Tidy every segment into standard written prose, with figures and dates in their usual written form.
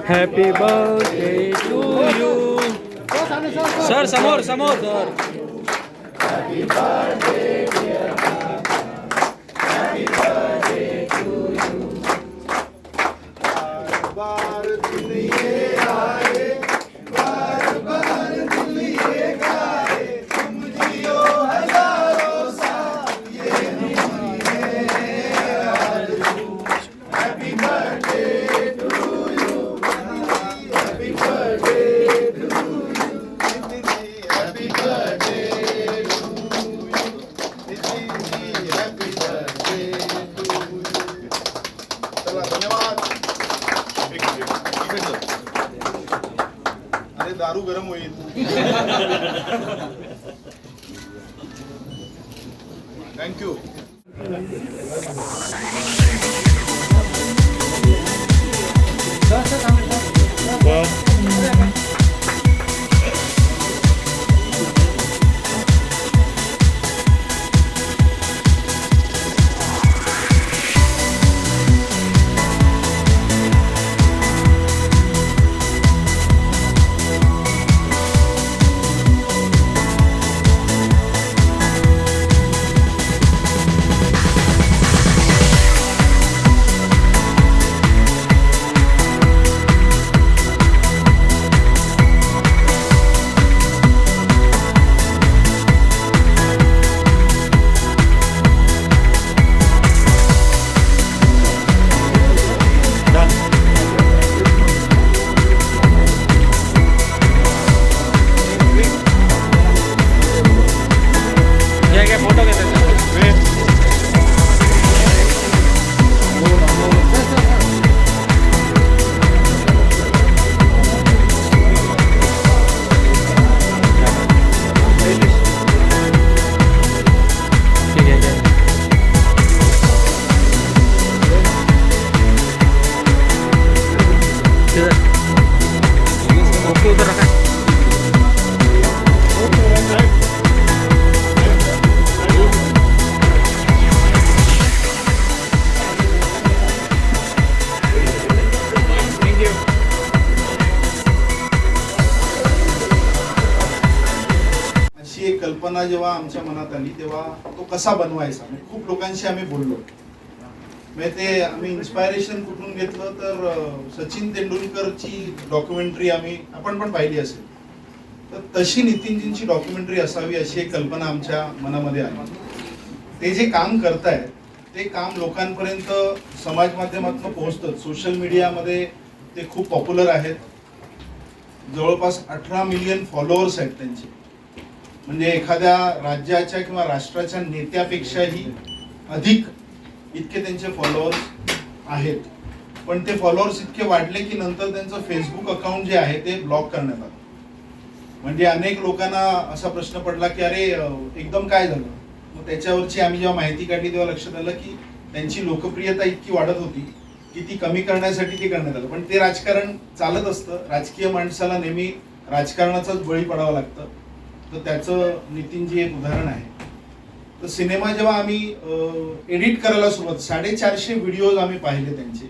Happy birthday to you. Sir समोर समोर sir. Happy birthday dear काका. Happy birthday to you. बार दिन ये आए, बार बार दिन ये गाए, तुम जियो हजारों साल ये हमारी है आरज़ू. Happy birthday to you. Happy birthday to you. Happy birthday to you. Happy birthday to you. चला धन्यवाद. अरे दारू गरम होईल. थँक्यू. फोटो घेतात. एक कल्पना जेव्हा आमच्या मनात आली तेव्हा तो कसा बनवायचा, खूप लोकांशी आम्ही बोललो. म्हणजे ते आम्ही इन्स्पायरेशन कुठून घेतलं तर सचिन तेंडुलकरची डॉक्युमेंटरी आपण पण पाहिली असेल, तर तशी नितीनजींची डॉक्युमेंटरी असावी अशी एक कल्पना आमच्या मनामध्ये आली. ते जे काम करतायत ते काम लोकांपर्यंत समाज माध्यमातून पोहोचतं. सोशल मीडियामध्ये ते खूप पॉप्युलर आहेत. जवळपास 18 मिलियन फॉलोअर्स आहेत त्यांचे. म्हणजे एखाद्या राज्याच्या किंवा राष्ट्राच्या नेत्यापेक्षाही अधिक इतके त्यांचे फॉलोअर्स आहेत. पण ते फॉलोअर्स इतके वाढले की नंतर त्यांचं फेसबुक अकाउंट जे आहे ते ब्लॉक करण्यात आलं. म्हणजे अनेक लोकांना असा प्रश्न पडला की अरे एकदम काय झालं. मग त्याच्यावरची आम्ही जेव्हा माहिती काढली तेव्हा लक्षात आलं की त्यांची लोकप्रियता इतकी वाढत होती की ती कमी करण्यासाठी ते करण्यात आलं. पण ते राजकारण चालत असतं. राजकीय माणसाला नेहमी राजकारणाचाच बळी पडावं लागतं. तर त्याचं नितीनजी एक उदाहरण आहे. तर सिनेमा जेव्हा आम्ही एडिट करायला सुरुवात, 450 व्हिडिओज आम्ही पाहिले त्यांचे.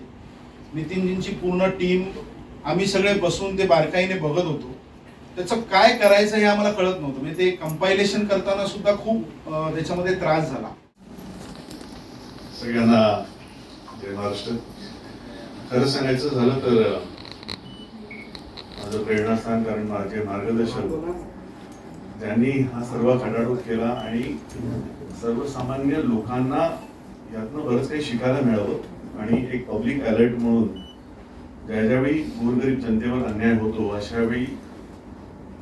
नितीनजींची पूर्ण टीम, आम्ही सगळे बसून ते बारकाईने बघत होतो. त्याचं काय करायचं हे आम्हाला कळत नव्हतं. म्हणजे ते कंपायलेशन करताना सुद्धा खूप त्याच्यामध्ये त्रास झाला. सगळ्यांना जय महाराष्ट्र. खरं सांगायचं झालं तर माझं प्रेरणास्थान, कारण माझे मार्गदर्शक त्यांनी हा सर्व खटाटोप केला आणि सर्वसामान्य लोकांना यातनं बरंच काही शिकायला मिळावं. आणि एक पब्लिक अलर्ट म्हणून ज्यावेळी गोरगरीब जनतेवर अन्याय होतो अशा वेळी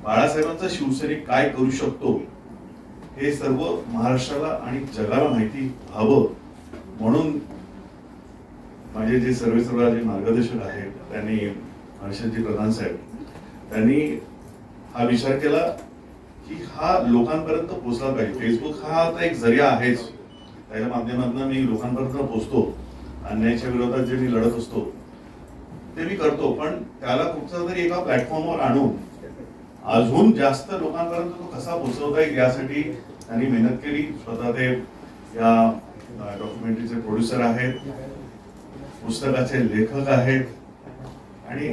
बाळासाहेबांचा शिवसैनिक काय करू शकतो हे सर्व महाराष्ट्राला आणि जगाला माहिती व्हावं म्हणून माझे जे सर्व जे मार्गदर्शक आहेत त्यांनी, हर्षदजी प्रधान साहेब, त्यांनी हा विचार केला की हा लोकांपर्यंत पोहोचला पाहिजे. फेसबुक हा आता एक जरिया आहेच. त्याच्या माध्यमातून मी लोकांपर्यंत पोहोचतो. अन्यायाच्या विरोधात जे मी लढत असतो ते मी करतो. पण त्याला कुठचा तरी एका प्लॅटफॉर्मवर आणून अजून जास्त लोकांपर्यंत तो कसा पोहोचवता येईल यासाठी त्यांनी मेहनत केली. स्वतः ते या डॉक्युमेंटरीचे प्रोड्युसर आहेत. पुस्तकाचे लेखक आहेत आणि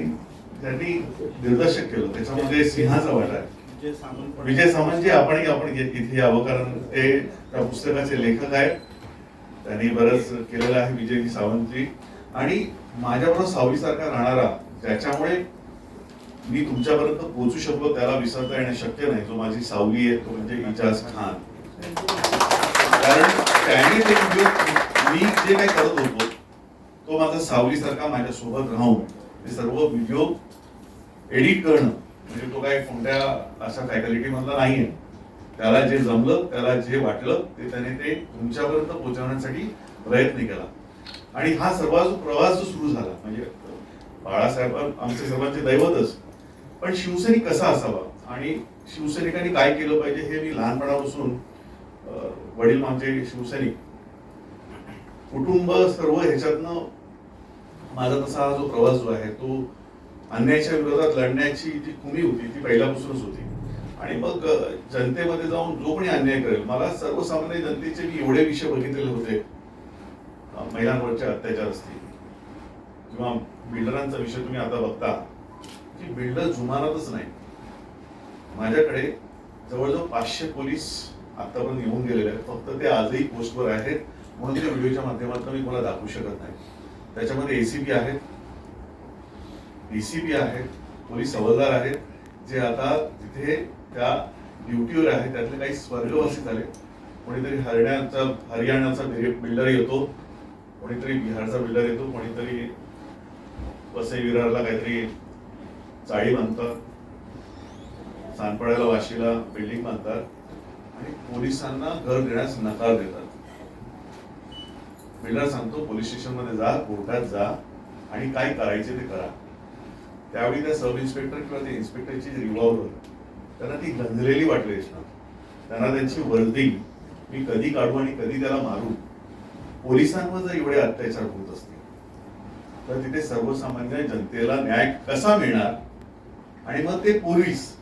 त्यांनी दिग्दर्शक केलं. त्याच्यामध्ये सिंहाचा वाटा आहे. विजय सामंतजी आपण इथे यावं, कारण ते त्या पुस्तकाचे लेखक आहेत. त्यांनी बरंच केलेलं आहे विजयजी सावंतजी. आणि माझ्याबरोबर सावलीसारखा राहणारा, ज्याच्यामुळे मी तुमच्यापर्यंत पोहोचू शकलो, त्याला विसरता येणं शक्य नाही. जो माझी सावली आहे तो म्हणजे इजाज खान. कारण त्याने ते व्हिडिओ, मी जे काही करत होतो तो माझा सावलीसारखा माझ्यासोबत राहून ते सर्व व्हिडिओ एडिट करणं, म्हणजे तो काय कोणत्या अशा फॅकल्टी मधला नाहीये. त्याला जे जमलं, त्याला जे वाटलं ते त्याने ते तुमच्यापर्यंत पोहोचवण्यासाठी प्रयत्न केला. आणि हा सर्व जो प्रवास जो सुरू झाला, म्हणजे बाळासाहेब आमचे सर्वांचे दैवतच, पण शिवसैनिक कसा असावा आणि शिवसैनिकांनी काय केलं पाहिजे हे मी लहानपणापासून, वडील आमचे शिवसैनिक, कुटुंब सर्व ह्याच्यातनं माझा तसा हा जो प्रवास जो आहे तो अन्यायाच्या विरोधात लढण्याची जी खुमी होती ती पहिल्यापासूनच होती. आणि मग जनतेमध्ये जाऊन जो कोणी अन्याय करेल, मला सर्वसामान्य जनतेचे मी एवढे विषय बघितलेले होते, महिलांवरचे अत्याचार असतील किंवा बिल्डरांचा विषय तुम्ही आता बघता की बिल्डर जुमानतच नाही. माझ्याकडे जवळजवळ 500 पोलीस आतापर्यंत येऊन गेलेले आहेत. फक्त ते आजही पोस्टवर आहेत, म्हणून त्या व्हिडिओच्या माध्यमातून मी तुम्हाला दाखवू शकत नाही. त्याच्यामध्ये एसीपी आहेत, डीसीपी आहेत, पोलीस हवालदार आहेत, जे आता तिथे त्या ड्युटीवर आहेत. त्यातले काही स्वर्गवासी झाले. कोणीतरी हरियाणाचा बिल्डर येतो, कोणीतरी बिहारचा बिल्डर येतो, कोणीतरी वसई विरारला काहीतरी चाळी बांधतात, सानपाड्याला वाशीला बिल्डिंग बांधतात आणि पोलिसांना घर देण्यास नकार देतात. बिल्डर सांगतो पोलीस स्टेशन मध्ये जा, कोर्टात जा आणि काय करायचे ते करा. त्यावेळी त्या सब इन्स्पेक्टर किंवा त्या इन्स्पेक्टरची रिव्हॉल्वर त्यांना ती गंजलेली वाटली असणार. त्यांना त्यांची वर्दी मी कधी काढू आणि कधी त्याला मारू. पोलिसांवर जर एवढे अत्याचार होत असतील तर तिथे सर्वसामान्य जनतेला न्याय कसा मिळणार. आणि मग ते पोलीस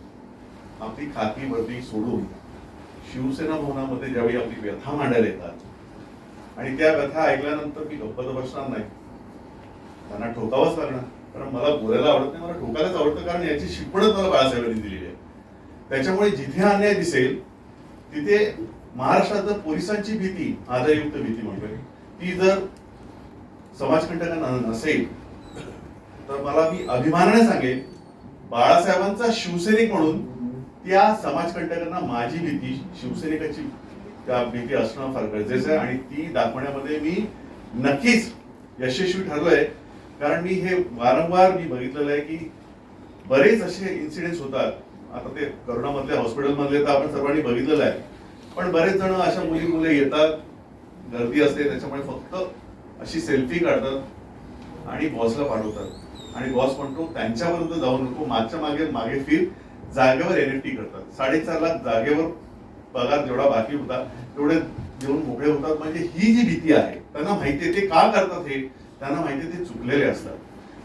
आपली खाकी वर्दी सोडून शिवसेना भवनामध्ये ज्यावेळी आपली व्यथा मांडायला येतात आणि त्या व्यथा ऐकल्यानंतर मी गप्प तर बसणार नाही, त्यांना ठोकावंच लागणार. कारण मला बोलायला आवडत नाही, मला ठोकायलाच आवडतं, कारण याची शिकवणच मला बाळासाहेबांनी दिलेली आहे. त्याच्यामुळे जिथे अन्याय दिसेल तिथे महाराष्ट्रात जर पोलिसांची भीती, आदरयुक्त भीती म्हणतोय, ती जर समाजकंटकांना नसेल तर मला, मी अभिमानाने सांगेन, बाळासाहेबांचा शिवसैनिक म्हणून त्या समाजकंटकांना माझी भीती, शिवसैनिकाची त्या भीती असणं फार गरजेचं आहे. आणि ती दाखवण्यामध्ये मी नक्कीच यशस्वी ठरलोय. कारण मी हे वारंवार मी बघितलेलं आहे की बरेच असे इन्सिडेंट्स होतात. आता ते करोनामधले हॉस्पिटलमधले तर आपण सर्वांनी बघितलेलं आहे, पण बरेच जण अशा मुली येतात, गर्दी असते, त्याच्यामुळे फक्त अशी सेल्फी काढतात आणि बॉसला पाठवतात आणि बॉस म्हणतो त्यांच्यापर्यंत जाऊ नको, मागच्या मागे फिर, जागेवर NFT करतात. 4.5 लाख जागेवर पगार जेवढा बाकी होता तेवढे देऊन मोकळे होतात. म्हणजे ही जी भीती आहे, त्यांना माहितीये ते का करतात, हे त्यांना माहितीये ते चुकलेले असतात.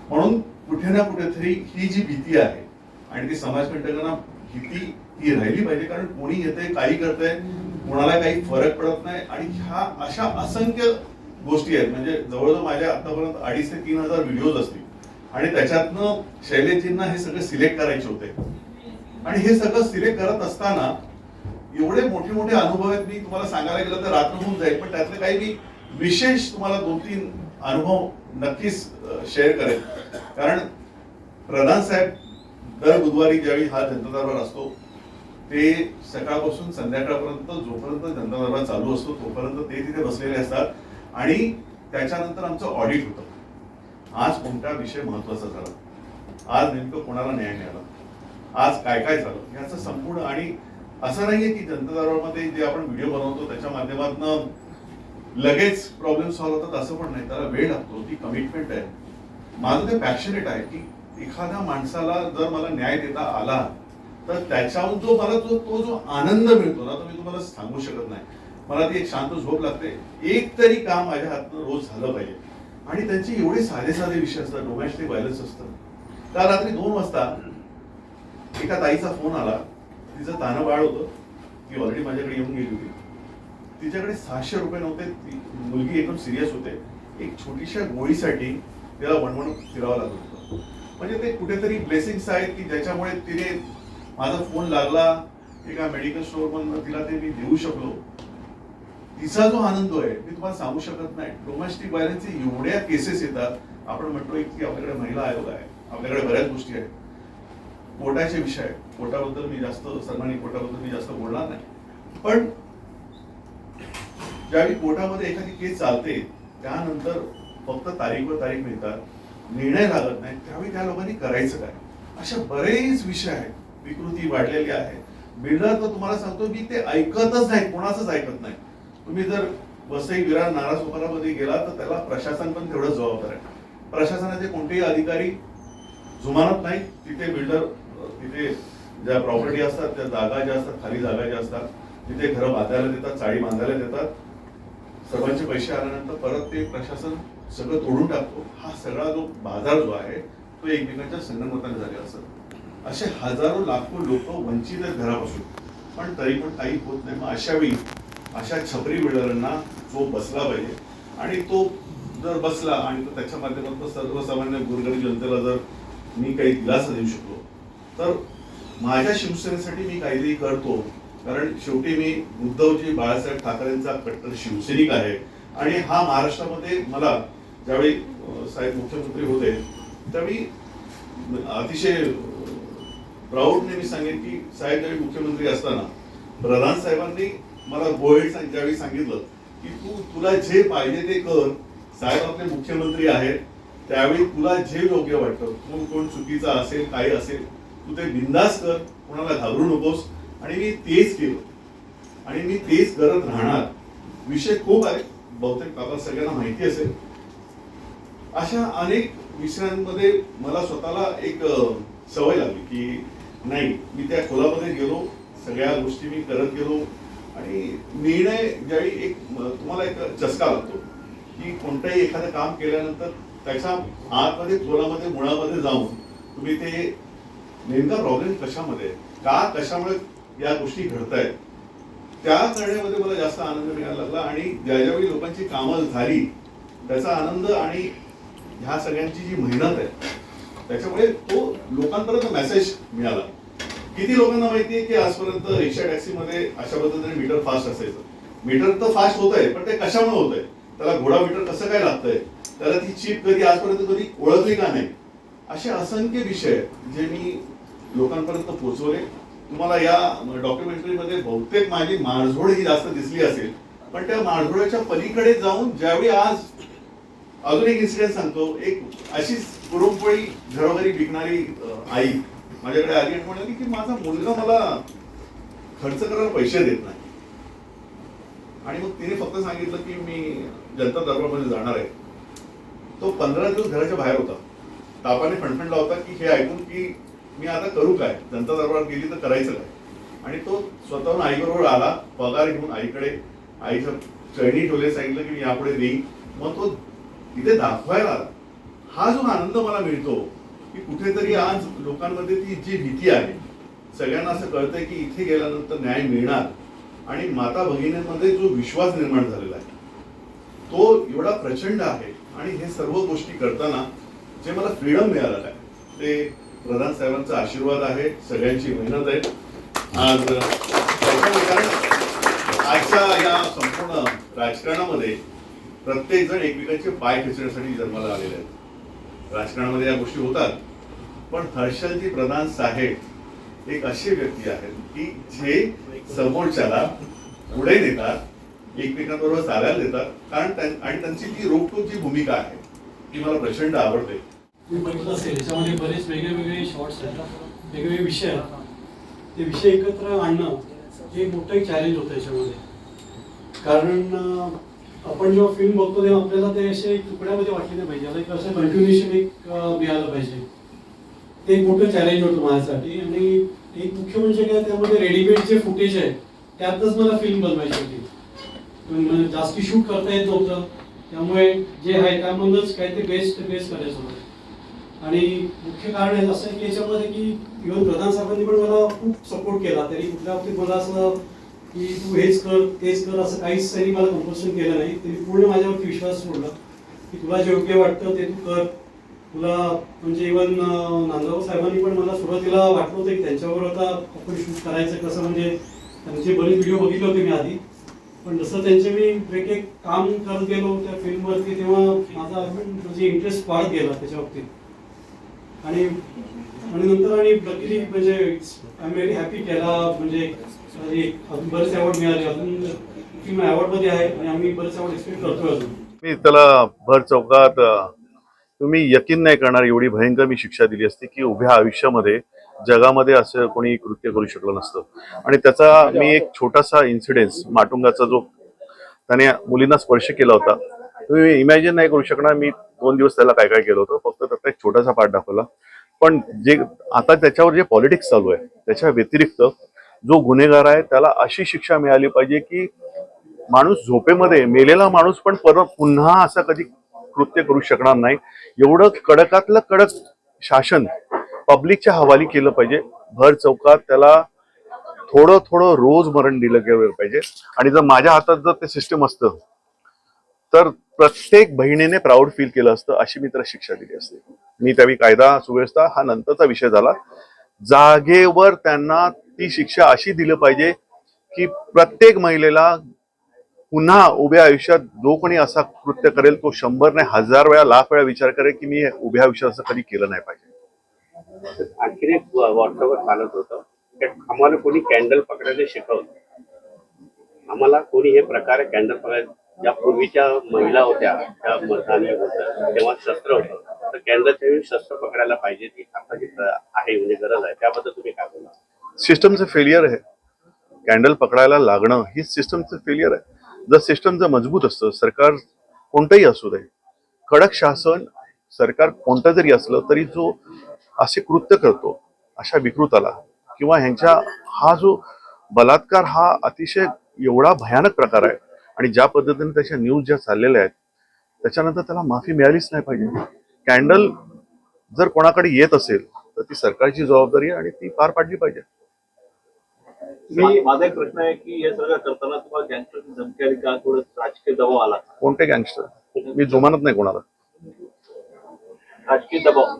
म्हणून कुठे ना कुठेतरी ही जी भीती आहे आणि ती समाजकंटकांना भीती ही राहिली पाहिजे. कारण कोणी येते, काही करतंय, कोणाला काही फरक पडत नाही. आणि ह्या अशा असंख्य गोष्टी आहेत. म्हणजे जवळजवळ माझ्या आतापर्यंत 2,500 ते 3,000 व्हिडिओज असतील आणि त्याच्यातनं शैलेशजींना हे सगळं सिलेक्ट करायचे होते. आणि हे सगळं सिलेक्ट करत असताना एवढे मोठे मोठे अनुभव आहेत. मी तुम्हाला सांगायला गेलं तर रात्र होऊन जाईल, पण त्यातले काही मी विशेष तुम्हाला 2-3 अनुभव नक्कीच शेअर करेन. कारण प्रधान साहेब दर बुधवारी ज्यावेळी हा जनता दरबार असतो ते सकाळपासून संध्याकाळपर्यंत, जोपर्यंत जनता दरबार चालू असतो तोपर्यंत ते तिथे बसलेले असतात. आणि त्याच्यानंतर आमचं ऑडिट होतं. आज कोणता विषय महत्वाचा झाला, आज नेमकं कोणाला न्याय मिळाला, आज काय काय झालं, याचं संपूर्ण. आणि असं नाहीये की जनता दरबारमध्ये जे आपण व्हिडिओ बनवतो त्याच्या माध्यमातून लगेच प्रॉब्लेम सॉल्व्ह होतात असं पण नाही. त्याला वेळ लागतो, ती कमिटमेंट आहे. माझं ते पॅशनेट आहे की एखाद्या माणसाला जर मला न्याय देता आला तर त्याच्याहून जो मला तो जो आनंद मिळतो ना, तो मी तुम्हाला सांगू शकत नाही. मला ती एक शांत झोप लागते. एक तरी काम माझ्या हातनं रोज झालं पाहिजे. आणि त्यांचे एवढे साधे साधे विषय असतात. डोमेस्टिक व्हायलन्स असतं. काल रात्री 2 वाजता एका ताईचा फोन आला. तिचं तानं बाळ होतं, ती ऑलरेडी माझ्याकडे येऊन गेली होती. तिच्याकडे 600 रुपये नव्हते. ती मुलगी एकदम सिरियस होते एक छोटीशा गोळीसाठी त्याला वणवण फिरावं लागत होतं. म्हणजे ते कुठेतरी ब्लेसिंग्स आहेत की ज्याच्यामुळे तिने माझा फोन लागला एका मेडिकल स्टोअर मधून तिला ते मी देऊ शकलो. तिचा जो आनंद आहे मी तुम्हाला सांगू शकत नाही. डोमेस्टिक व्हायलन्सचे एवढ्या केसेस येतात. आपण म्हणतोय की आपल्याकडे महिला आयोग आहे, आपल्याकडे बऱ्याच गोष्टी आहेत, कोर्टाचे विषय आहेत. कोर्टाबद्दल मी जास्त सर्वांनी कोर्टाबद्दल मी जास्त बोलणार नाही. पण ज्यावेळी कोर्टामध्ये एखादी केस चालते त्यानंतर फक्त तारीखवर तारीख मिळतात, निर्णय लागत नाही, त्यावेळी त्या लोकांनी करायचं काय, अशा बरेच विषय आहेत. विकृती वाढलेली आहे. बिल्डर तर तुम्हाला सांगतो मी ते ऐकतच नाही, कोणाचंच ऐकत नाही. तुम्ही जर वसई विरार नारासोपारामध्ये गेला तर त्याला प्रशासन पण तेवढंच जबाबदार आहे. प्रशासनाचे कोणतेही अधिकारी जुमानत नाही. तिथे बिल्डर तिथे ज्या प्रॉपर्टी असतात त्या जागा ज्या असतात, खाली जागा ज्या असतात, तिथे घरं बांधायला देतात, चाळी बांधायला देतात. सर्वांचे पैसे आल्यानंतर परत ते प्रशासन सगळं तोडून टाकतो. हा सगळा जो बाजार जो आहे तो एकमेकांच्या संगनमताने झालेला असतो. असे हजारो लाखो लोक वंचित आहेत घरापासून, पण तरी पण काही होत नाही. मग अशा वेळी अशा छपरी बिल्डरांना जो बसला पाहिजे, आणि तो जर बसला आणि तो त्याच्या माध्यमातून सर्वसामान्य गोरगरीब जनतेला जर मी काही दिलासा देऊ शकलो तर माझ्या शिवसेनेसाठी मी काहीतरी करतो. कारण शेवटी मी उद्धवजी बाळासाहेब ठाकरेंचा कट्टर शिवसैनिक आहे. आणि हा महाराष्ट्रामध्ये मला ज्यावेळी साहेब मुख्यमंत्री होते त्यावेळी अतिशय प्राऊडने मी सांगेन की साहेब ज्यावेळी मुख्यमंत्री असताना प्रधान साहेबांनी मला गोहेड ज्यावेळी सांगितलं की तुला जे पाहिजे ते कर, साहेब आपले मुख्यमंत्री आहेत, त्यावेळी तुला जे योग्य वाटतं, तू कोण चुकीचा असेल काही असेल तू ते बिंदास कर, कोणाला घाबरू नकोस. आणि मी तेच केलं आणि मी तेच करत राहणार. विषय खूप आहे, बहुतेक आपल्याला सगळ्यांना माहिती असेल. अशा अनेक विषयांमध्ये मला स्वतःला एक सवय लागली की नाही, मी त्या खोलामध्ये गेलो, सगळ्या गोष्टी मी करत गेलो. आणि निर्णय ज्यावेळी एक तुम्हाला एक चस्का लागतो की कोणतंही एखादं काम केल्यानंतर त्याच्या आतमध्ये खोलामध्ये मुळामध्ये जाऊन तुम्ही ते नेमका प्रॉब्लेम कशामध्ये का कशामुळे या गोष्टी घडतायत त्या करण्यामध्ये मला जास्त आनंद मिळायला लागला. आणि ज्यावेळी लोकांची कामं झाली त्याचा आनंद आणि ह्या सगळ्यांची जी मेहनत आहे त्याच्यामुळे तो लोकांपर्यंत मेसेज मिळाला. किती लोकांना माहिती आहे की आजपर्यंत रिक्षा टॅक्सीमध्ये अशा पद्धतीने मीटर फास्ट असायचं. मीटर तर फास्ट होत आहे, पण ते कशामुळे होत आहे, त्याला घोडा मीटर कसं काय लागतंय, त्याला ती चिप कधी आजपर्यंत कधी ओळखली का नाही, असे असंख्य विषय जे मी लोकांपर्यंत पोहोचवले. तुम्हाला या डॉक्युमेंटरीमध्ये बहुतेक माझी मारझोड ही जास्त दिसली असेल, पण त्या मारझोड्याच्या पलीकडे जाऊन ज्यावेळी आज अजून एक इन्सिडेंट सांगतो. एक अशीच पुरणपोळी घरोघरी विकणारी आई माझ्याकडे आली आणि म्हणाली की माझा मुलगा मला खर्च करायला पैसे देत नाही. आणि मग तिने फक्त सांगितलं की मी जनता दरबारमध्ये जाणार आहे. तो 15 दिवस घराच्या बाहेर होता, तापाने फणफणला होता की हे ऐकून की मी आता करू काय, जनता दरबारात गेली तर करायचं काय. आणि तो स्वतःहून आईबरोबर आला, पगार घेऊन आईकडे, आईच्या चरणी ठेवले, सांगितलं की मी यापुढे देईन. मग तो तिथे दाखवायला आला. हा जो आनंद मला मिळतो की कुठेतरी आज लोकांमध्ये ती जी भीती आहे, सगळ्यांना असं कळतंय की इथे गेल्यानंतर न्याय मिळणार. आणि माता भगिनींमध्ये जो विश्वास निर्माण झालेला आहे तो एवढा प्रचंड आहे. आणि हे सर्व गोष्टी करताना जे मला फ्रीडम मिळालं आहे ते प्रधान साहेबांचा आशीर्वाद आहे, सगळ्यांची मेहनत आहे. आज कारण आजच्या या संपूर्ण राजकारणामध्ये प्रत्येक जण एकमेकांचे पाय खेचण्यासाठी जन्माला आलेले आहेत. राजकारणामध्ये या गोष्टी होतात, पण हर्षलजी प्रधान साहेब एक अशी व्यक्ती आहेत की जे समोरच्याला पुढे नेतात, एकमेकांबरोबर चालायला देतात. कारण आणि त्यांची ती रोखटोक जी भूमिका आहे ती मला प्रचंड आवडते. मी बघितलं असेल याच्यामध्ये बरेच वेगळे शॉर्ट्स आहेत, वेगवेगळे विषय आहेत. ते विषय एकत्र आणणं हे मोठं एक चॅलेंज होतं याच्यामध्ये. कारण आपण जेव्हा फिल्म बघतो तेव्हा आपल्याला ते असे तुकड्यामध्ये वाटले नाही पाहिजे, याला एक असं कंटिन्युएशन एक मिळालं पाहिजे. ते एक मोठं चॅलेंज होतं माझ्यासाठी. आणि एक मुख्य म्हणजे काय, त्यामध्ये रेडीमेड जे फुटेज आहे त्यातच मला फिल्म बनवायची होती. जास्ती शूट करता येत नव्हतं, त्यामुळे जे आहे त्यामधूनच काय ते बेस्ट करायचं होतं. आणि मुख्य कारण हे असं की याच्यामध्ये की इव्हन प्रधान साहेबांनी पण मला खूप सपोर्ट केला. तरी कुठल्या बाबतीत मला असं की तू हेच कर तेच कर असं काहीच त्यांनी मला कंपल्शन केलं नाही. त्यांनी पूर्ण माझ्यावरती विश्वास सोडला. की तुला जे योग्य वाटतं ते तू कर. तुला म्हणजे इव्हन नांदगाव साहेबांनी पण मला सुरुवातीला वाटलं होतं की त्यांच्यावर आता आपण शूट करायचं कसं, म्हणजे त्यांचे बरेच व्हिडिओ बघितले होते मी आधी, पण जसं त्यांचे मी एक एक काम करत गेलो त्या फिल्मवरती तेव्हा माझा म्हणजे इंटरेस्ट वाढत गेला त्याच्या बाबतीत. आणि नंतर लकीली म्हणजे आय एम व्हेरी हॅपी केला, म्हणजे अजून बरेच अवॉर्ड मिळाले, अजून फिल्म अवॉर्डमध्ये आहे आणि आम्ही बरेच अवॉर्ड एक्सपेक्ट करतोय अजून. मी त्याला भर चौकात तुम्ही यकीन नाही करणार एवढी भयंकर मी शिक्षा दिली असती की उभ्या आयुष्यामध्ये जगामध्ये असं कोणी कृत्य करू शकलं नसतं. आणि त्याचा मी एक छोटासा इन्सिडेन्स, माटुंगाचा जो त्याने मुलींना स्पर्श केला होता, तुम्ही इमॅजिन नाही करू शकणार मी 2 दिवस त्याला काय काय केलं होतं. फक्त त्याचा एक छोटासा पार्ट दाखवला. पण जे आता त्याच्यावर जे पॉलिटिक्स चालू आहे त्याच्या व्यतिरिक्त जो गुन्हेगार आहे त्याला अशी शिक्षा मिळाली पाहिजे की माणूस झोपेमध्ये मेलेला माणूस पण परत पुन्हा असं कधी कृत्य करू शकणार नाही. एवढं कडकातलं कडक शासन पब्लिकच्या हवाली केलं पाहिजे. भर चौकात त्याला थोडं थोडं रोज मरण दिलं गेलं पाहिजे. आणि जर माझ्या हातात जर ते सिस्टम असतं तर प्रत्येक बहिणीने प्राऊड फील केलं असतं, अशी मी त्याला शिक्षा दिली असते. मी त्यावेळी कायदा सुव्यवस्था हा नंतरचा विषय झाला. जागेवर त्यांना ती शिक्षा अशी दिली पाहिजे की प्रत्येक महिलेला पुन्हा उभ्या आयुष्यात जो कोणी असा कृत्य करेल तो 100 नाही 1000 वेळा लाख वेळा विचार करेल की मी उभ्या आयुष्यात असं कधी केलं नाही पाहिजे. आणखीन एक व्हॉट्सअपवर चालत होतं, आम्हाला कोणी कॅन्डल पकडायला शिकवलं. आम्हाला कोणी हे प्रकारे कॅन्डल पकडायला, ज्या पूर्वीच्या महिला होत्या त्या मर्दानी होत्या तेव्हा शस्त्र होतं, तर कॅन्डलच्या वेळी शस्त्र पकडायला पाहिजे ती आता जी आहे म्हणजे गरज आहे, त्याबद्दल तुम्ही काय बोला? सिस्टमचं फेलियर आहे. कॅन्डल पकडायला लागणं ही सिस्टमचं फेलियर आहे. जर सिस्टम जर मजबूत असतं, सरकार कोणतंही असू दे, कडक शासन सरकार कोणतं जरी असलं तरी जो असे कृत्य करतो अशा विकृताला किंवा ह्यांच्या हा जो बलात्कार हा अतिशय एवढा भयानक प्रकार आहे आणि ज्या पद्धतीने त्याच्या न्यूज ज्या चाललेल्या आहेत त्याच्यानंतर त्याला माफी मिळालीच नाही पाहिजे. कॅन्डल जर कोणाकडे येत असेल तर ती सरकारची जबाबदारी आहे आणि ती पार पाडली पाहिजे. माझा एक प्रश्न आहे की हे सगळं करताना तुम्हाला गँगस्टरची धमकी आली का, थोडं राजकीय दबाव आला? कोणते गँगस्टर? मी जुमानत नाही कोणाला. राजकीय दबाव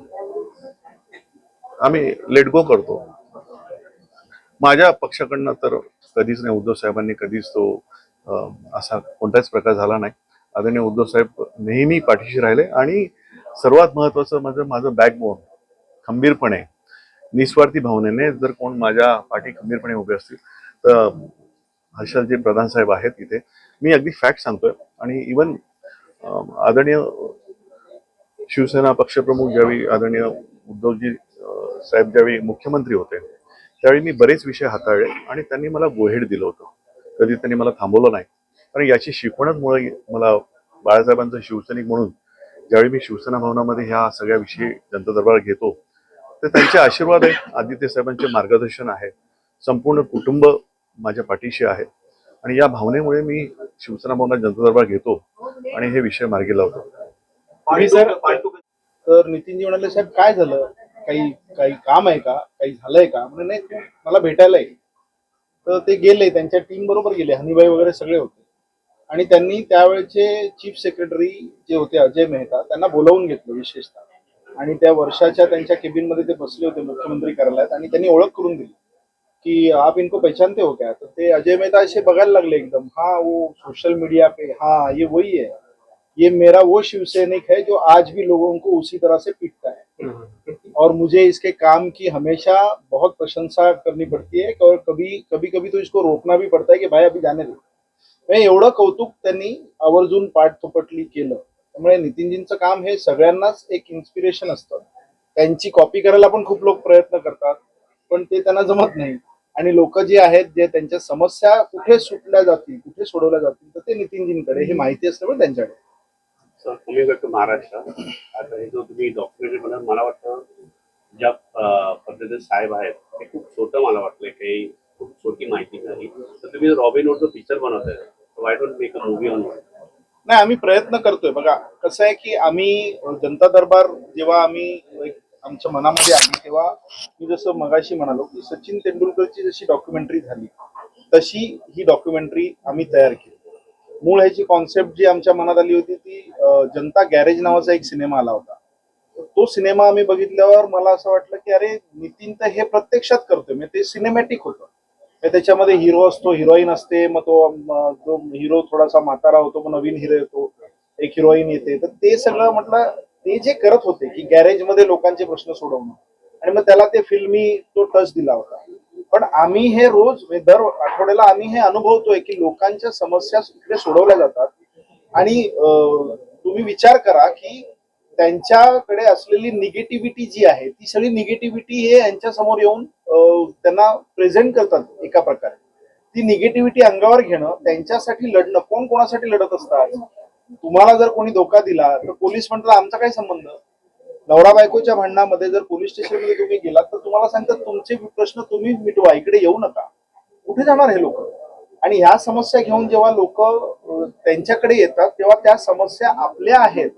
आम्ही लेट गो करतो. माझ्या पक्षाकडनं तर कधीच नाही. उद्धव साहेबांनी कधीच तो असा कोणताच प्रकार झाला नाही. आदरणीय उद्धव साहेब नेहमी पाठीशी राहिले आणि सर्वात महत्वाचं म्हणजे माझं बॅकबोन खंबीरपणे निस्वार्थी भावनेने जर कोण माझ्या पाठी खंबीरपणे उभे असतील तर हर्षलजी प्रधान साहेब आहेत इथे. मी अगदी फॅक्ट सांगतोय. आणि इवन आदरणीय शिवसेना पक्षप्रमुख ज्यावेळी आदरणीय उद्धवजी साहेब ज्यावेळी मुख्यमंत्री होते त्यावेळी मी बरेच विषय हाताळले आणि त्यांनी मला गोहेड दिलं होतं. कधी त्यांनी मला थांबवलं नाही. कारण याची शिकवणच मुळे मला बाळासाहेबांचा शिवसैनिक म्हणून ज्यावेळी मी शिवसेना भवनामध्ये ह्या सगळ्या विषयी जनता दरबार घेतो तर त्यांचे आशीर्वाद आहे, आदित्य साहेबांचे मार्गदर्शन आहे, संपूर्ण कुटुंब माझ्या पाठीशी आहे आणि या भावनेमुळे मी शिवसेना भवनात जनता दरबार घेतो आणि हे विषय मार्गी लावतो. तर नितीनजी म्हणाले, साहेब काय झालं, काही काही काम आहे का, काही झालंय का? म्हणजे नाही, तू मला भेटायला ये. तर ते गेले, त्यांच्या टीम बरोबर गेले, हनीबाई वगैरे सगळे होते. आणि त्यांनी त्यावेळेचे चीफ सेक्रेटरी जे होते अजय मेहता त्यांना बोलावून घेतलं विशेषतः. आणि त्या वर्षाच्या त्यांच्या केबिनमध्ये ते बसले होते मुख्यमंत्री कार्यालयात आणि त्यांनी ओळख करून दिली की आप इनको पहचानते हो क्या? तर ते अजय मेहता असे बघायला लागले एकदम. हाँ वो सोशल मीडिया पे, हाँ ये वही है, ये मेरा वो शिवसैनिक है जो आज भी लोगों को उसी तरह से पीटता है और मुझे इसके काम की हमेशा बहुत प्रशंसा करनी पड़ती है और कभी कभी तो इसको रोकना भी पड़ता है कि भाई अभी जाने दो. म्हणजे एवढं कौतुक त्यांनी आवर्जून पाठ थोपटली केलं. त्यामुळे नितीनजींचं काम हे सगळ्यांनाच एक इन्स्पिरेशन असतं. त्यांची कॉपी करायला पण खूप लोक प्रयत्न करतात पण ते त्यांना जमत नाही. आणि लोक जे आहेत जे त्यांच्या समस्या कुठे सुटल्या जातील, कुठे सोडवल्या जातील, तर ते नितीनजींकडे हे माहिती असल्यामुळे त्यांच्याकडे. सर तुम्ही टू महाराष्ट्र, आता हे जो तुम्ही डॉक्युमेंटरी बनवलं, मला वाटतं ज्या पद्धतीने साहेब आहेत ते खूप छोटं मला वाटलं, काही खूप छोटी माहिती झाली. तर तुम्ही रॉबिनहूड जो पिक्चर बनवताय, why don't make a movie on? नाही, आम्ही प्रयत्न करतोय. बघा कसं आहे की आम्ही जनता दरबार जेव्हा आम्ही आमच्या मनामध्ये आली तेव्हा मी जसं मगाशी म्हणालो की सचिन तेंडुलकरची जशी डॉक्युमेंटरी झाली तशी ही डॉक्युमेंटरी आम्ही तयार केली. मूळ ह्याची कॉन्सेप्ट जी आमच्या मनात आली होती ती जनता गॅरेज नावाचा एक सिनेमा आला होता. तो सिनेमा आम्ही बघितल्यावर मला असं वाटलं की अरे नितीन तर हे प्रत्यक्षात करतोय, म्हणजे ते सिनेमॅटिक होतं. त्याच्यामध्ये हिरो असतो, हिरोईन असते, मग जो हिरो थोडासा म्हातारा होतो, मग नवीन हिरो येतो, एक हिरोईन येते. तर ते सगळं म्हटलं ते जे करत होते की गॅरेजमध्ये लोकांचे प्रश्न सोडवणं, आणि मग त्याला ते फिल्मी तो टच दिला होता. पण आम्ही हे रोज दर आठवड्याला आम्ही हे अनुभवतोय की लोकांच्या समस्या इकडे सोडवल्या जातात, आणि तुम्ही विचार करा की त्यांच्याकडे असलेली निगेटिव्हिटी जी आहे ती सगळी निगेटिव्हिटी हे यांच्या समोर येऊन त्यांना प्रेझेंट करतात एका प्रकारे. ती निगेटिव्हिटी अंगावर घेणं, त्यांच्यासाठी लढणं. कोण कोणासाठी लढत असतात? तुम्हाला जर कोणी धोका दिला तर पोलीस म्हटलं आमचा काय संबंध? नवरा बायकोच्या भांडणामध्ये जर पोलीस स्टेशनमध्ये तुम्ही गेलात तर तुम्हाला सांगतात तुमचे प्रश्न तुम्ही मिटवा, इकडे येऊ नका. कुठे जाणार हे लोक? आणि ह्या समस्या घेऊन जेव्हा लोक त्यांच्याकडे येतात तेव्हा त्या समस्या आपल्या आहेत,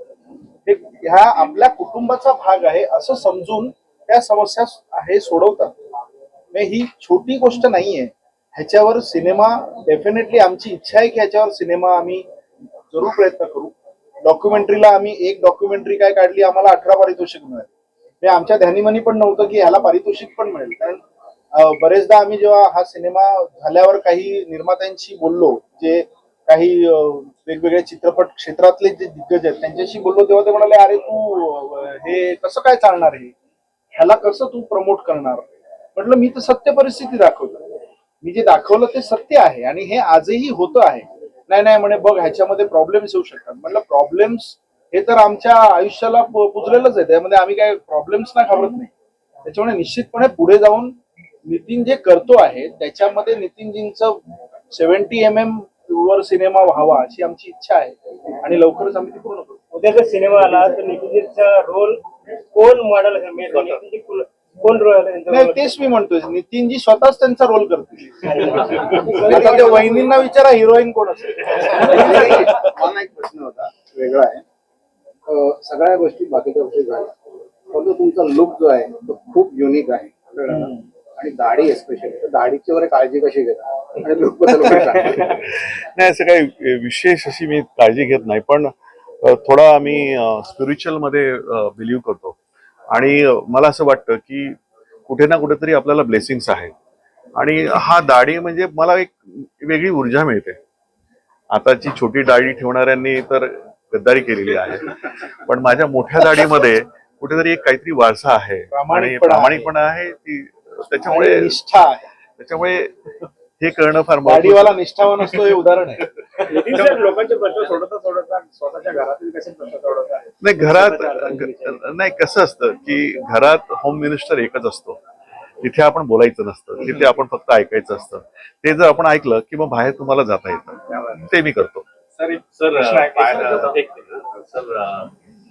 ह्या आपल्या कुटुंबाचा भाग आहे असं समजून त्या समस्या हे सोडवतात. ही छोटी गोष्ट नाहीये. ह्याच्यावर सिनेमा डेफिनेटली आमची इच्छा आहे की ह्याच्यावर सिनेमा आम्ही जरूर प्रयत्न करू. डॉक्युमेंटरीला आम्ही एक डॉक्युमेंटरी काय काढली, आम्हाला 18 पारितोषिक मिळाले. हे आमच्या ध्यानीमनी पण नव्हतं की ह्याला पारितोषिक पण मिळेल. कारण बरेचदा आम्ही जेव्हा हा सिनेमा झाल्यावर काही निर्मात्यांशी बोललो, जे काही वेगवेगळ्या चित्रपट क्षेत्रातले जे दिग्गज आहेत त्यांच्याशी बोललो, तेव्हा ते म्हणाले अरे तू हे कसं काय चालणार, आहे ह्याला कसं तू प्रमोट करणार? म्हटलं मी तर सत्य परिस्थिती दाखवतो, मी जे दाखवलं ते सत्य आहे आणि हे आजही होतं आहे. नाही नाही म्हणे बघ ह्याच्यामध्ये प्रॉब्लेम्स येऊ शकतात. म्हटलं प्रॉब्लेम्स हे तर आमच्या आयुष्याला पुजलेलंच आहे, त्यामध्ये आम्ही काय प्रॉब्लेम्स ना घाबरत नाही. त्याच्यामुळे निश्चितपणे पुढे जाऊन नितीन जे करतो आहे त्याच्यामध्ये नितीनजींचं 70 mm वर सिनेमा व्हावा अशी आमची इच्छा आहे आणि लवकरच आम्ही ती पूर्ण करू. उद्या जर सिनेमा आला तर नितीनजीचा रोल कोण मॉडेल कोण रोल? नाही तेच मी म्हणतोय, नितीनजी स्वतःच त्यांचा रोल करतील. आता त्या वहिनींना विचारा हिरोईन कोण असेल. मला एक प्रश्न होता, वेगळा आहे. सगळ्या गोष्टी बाकीच्या गोष्टी झाल्या, परंतु तुमचा लुक जो आहे तो खूप युनिक आहे आणि दाढी एस्पेशली, दाढीची वगैरे काळजी कशी घेता आणि लुक बद्दल काय सांगता? नाही असं काही विशेष अशी मी काळजी घेत नाही, पण थोडा आम्ही स्पिरिच्युअल मध्ये बिलीव्ह करतो आणि मला असं वाटतं की कुठे ना कुठेतरी आपल्याला ब्लेसिंग्स आहेत आणि हा दाढी म्हणजे मला एक वेगळी ऊर्जा मिळते. आताची छोटी दाढी ठेवणाऱ्यांनी तर गद्दारी केलेली आहे, पण माझ्या मोठ्या दाढीमध्ये कुठेतरी एक काहीतरी वारसा आहे आणि प्रामाणिकपणा आहे ती, त्याच्यामुळे निष्ठा आहे. त्याच्यामुळे हे करणं फार दाढीवाला निष्ठावान असतो हे उदाहरण आहे. लोकांचे प्रश्न सोडवता स्वतःच्या घरातील कसे प्रश्न सोडवता? नाही घरात नाही, कसं असतं की घरात होम मिनिस्टर एकच असतो, तिथे आपण बोलायचं नसतं, तिथे आपण फक्त ऐकायचं असतं. ते जर आपण ऐकलं की मग बाहेर तुम्हाला जाता येतं, ते मी करतो. सर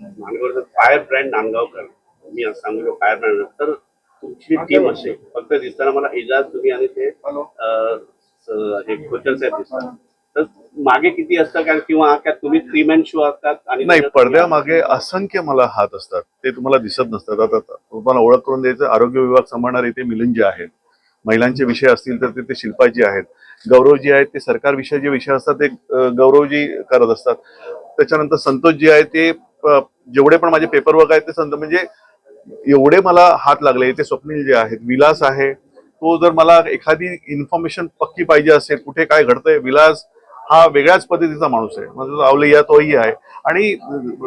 नांदगावचं फायर ब्रँड नांदगावकर, मी असं सांगू फायर ब्रँड. तर तुमची टीम असेल फक्त दिसताना मला एजाज तुम्ही आणि ते हे कोचर साहेब दिसतात, तर मागे किती असतं काय, किंवा तुम्ही 3-man शो असतात? आणि नाही, पडद्यामागे असंख्य मला हात असतात, ते तुम्हाला दिसत नसतात. आता तुम्हाला ओळख करून द्यायचं, आरोग्य विभाग सांभाळणारे ते मिलिंदजी आहेत, महिलांचे विषय असतील तर ते शिल्पाजी आहेत, गौरवजी आहेत ते सरकार विषयाचे विषय असतात ते गौरवजी करत असतात. त्याच्यानंतर संतोषजी आहेत ते जेवढे पण माझे पेपर वर्क आहेत ते संत, म्हणजे एवढे मला हात लागले. ते स्वप्नील जे आहेत, विलास आहे, तो जर मला एखादी इन्फॉर्मेशन पक्की पाहिजे असेल कुठे काय घडतंय, विलास हा वेगळ्याच पद्धतीचा माणूस आहे, म्हणजे आवलैया तोही आहे. आणि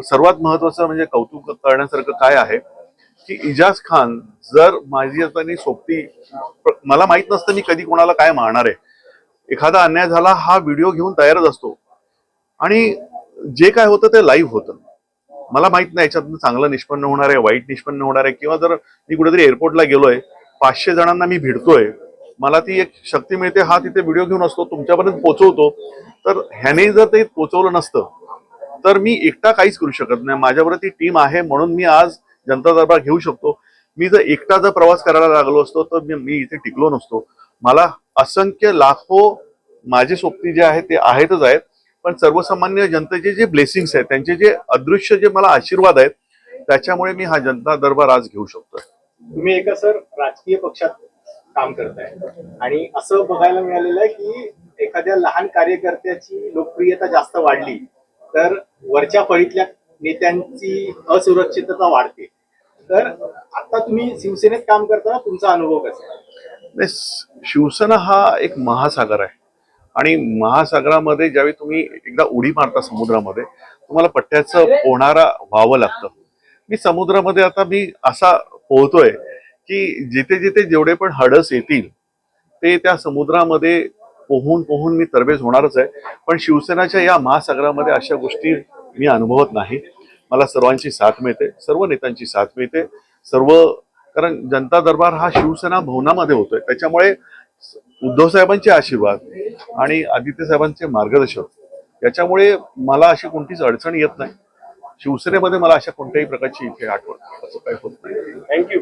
सर्वात महत्वाचं म्हणजे कौतुक करण्यासारखं काय आहे की इजाज खान जर माझी आता सोबती, मला माहित नसतं मी कधी कोणाला काय मारणार आहे, एखादा अन्याय झाला हा व्हिडिओ घेऊन तयारच असतो आणि जे काय होतं ते लाईव्ह होतं. मला माहित नाही याच्यातून चांगलं निष्पन्न होणार आहे, वाईट निष्पन्न होणार आहे, किंवा जर मी कुठेतरी एअरपोर्टला गेलोय 500 जणांना मी भिडतोय, मला ती एक शक्ती मिळते, हा तिथे व्हिडिओ घेऊन असतो तुमच्यापर्यंत पोहोचवतो. तर ह्याने जर ते पोहोचवलं नसतं तर मी एकटा काहीच करू शकत नाही. माझ्याबरोबर ती टीम आहे म्हणून मी आज जनता दरबार घेऊ शकतो. मी जर एकटा जर प्रवास करायला लागलो असतो तर मी इथे टिकलो नसतो. मला असंख्य लाखो माझे सोबती जे आहेत ते आहेतच आहेत, पण सर्वसामान्य जनतेचे जे ब्लेसिंग्स आहेत, त्यांचे जे अदृश्य जे मला आशीर्वाद आहेत, त्याच्यामुळे मी हा जनता दरबार आज घेऊ शकतोय. तुम्ही एका सर राजकीय पक्षात काम करताय आणि असं बघायला मिळालेलं आहे की एखाद्या लहान कार्यकर्त्याची लोकप्रियता जास्त वाढली तर वरच्या फळीतल्या नेत्यांची असुरक्षितता वाढते. तर आता तुम्ही शिवसेनेत काम करताना तुमचा अनुभव कसा आहे? नाही, शिवसेना हा एक महासागर आहे आणि महासागरामध्ये ज्यावेळी तुम्ही एकदा उडी मारता समुद्रामध्ये तुम्हाला पट्ट्याचं पोहणारा व्हावं लागतं. मी समुद्रामध्ये आता मी असा पोहतोय की जिथे जिथे जेवढे पण हडस येतील ते त्या समुद्रामध्ये पोहून पोहून मी तरबेज होणारच आहे. पण शिवसेनाच्या या महासागरामध्ये अशा गोष्टी मी अनुभवत नाही. मला सर्वांची साथ मिळते, सर्व नेत्यांची साथ मिळते, कारण जनता दरबार हा शिवसेना भवनामध्ये होतोय. त्याच्यामुळे उद्धव साहेबांचे आशीर्वाद आणि आदित्य साहेबांचे मार्गदर्शन याच्यामुळे मला अशी कोणतीच अडचण येत नाही. शिवसेनेमध्ये मला अशा कोणत्याही प्रकारची इथे आठवण असं काही होत नाही. थँक्यू.